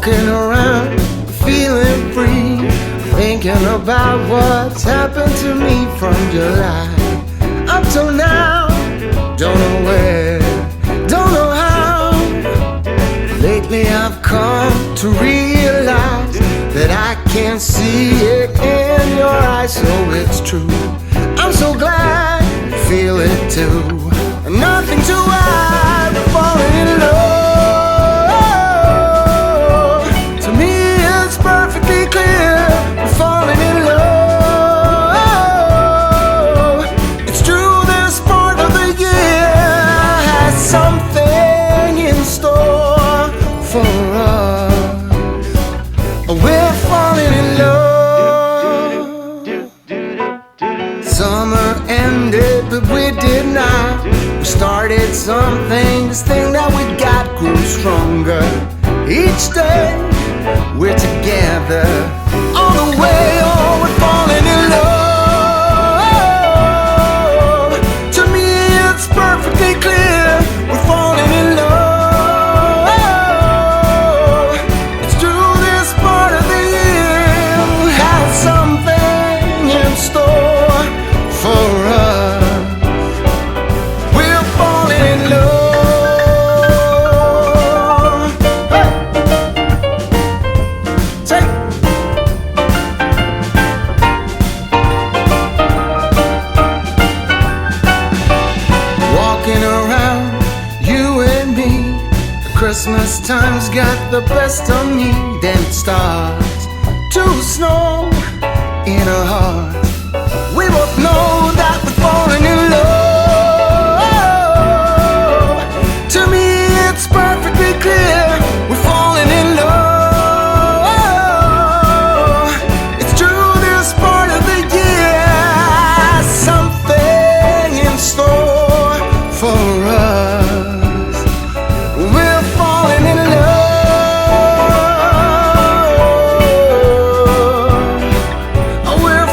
Walking around, feeling free, thinking about what's happened to me from July up till now. Don't know where, don't know how. Lately I've come to realize that I can't see it in your eyes. So it's true, I'm so glad you feel it too. Nothing to hide, we're falling in love. To me it's perfectly clear, we're falling in love. It's true, this part of the year has something in store for us. We're falling in love. Summer ended, but we did not. We started something, this thing that we got grew stronger. Each day we're together, all the way on, we're falling in love. To me it's perfectly clear, we're falling in love. It's true, this part of the year has something in store for us. We're falling in love. Hey. Say. Walking around, you and me, the Christmas time's got the best of me. Then it starts to snow in our hearts. We both know that we're falling in love. To me it's perfectly clear, we're falling in love. It's true, this part of the year has something in store for us. We're falling in love. We're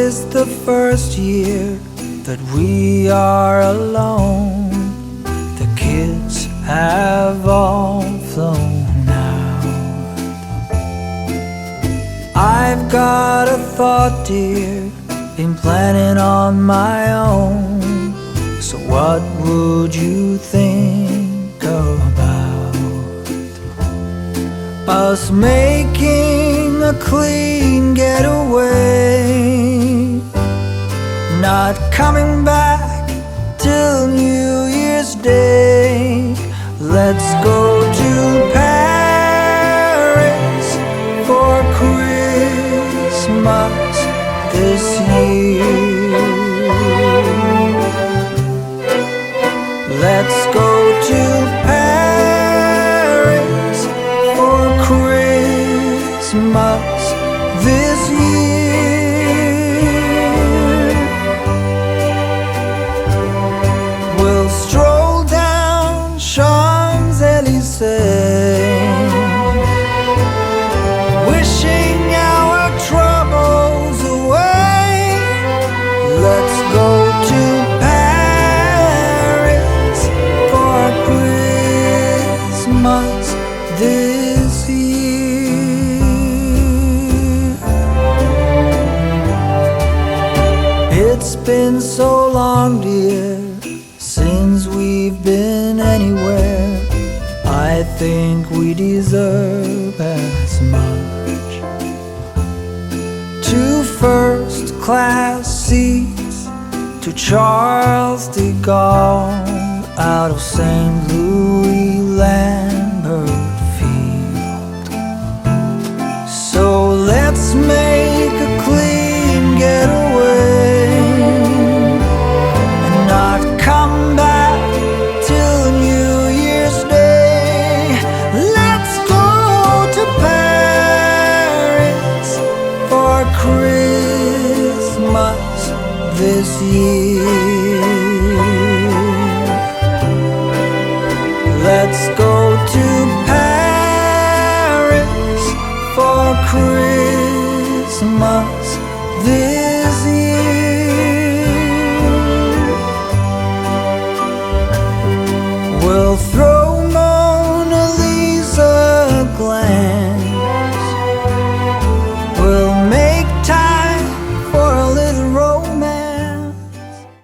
is the first year that we are alone. The kids have all flown out. I've got a thought, dear, been planning on my own. So what would you think about us making a clean getaway, not coming back till New Year's Day? Let's go to Paris for Christmas this year. Let's go to Paris for Christmas this year. We'll stroll down Champs Elysees, wishing our troubles away. Let's go to Paris for Christmas this year. It's been so long, dear, since we've been anywhere. I think we deserve as much. 2 first-class seats to Charles de Gaulle out of St. Louis Lambert Field. So let's make a clean getaway and not come back till New Year's Day. Let's go to Paris for Christmas this year. Let's go to Paris for Christmas this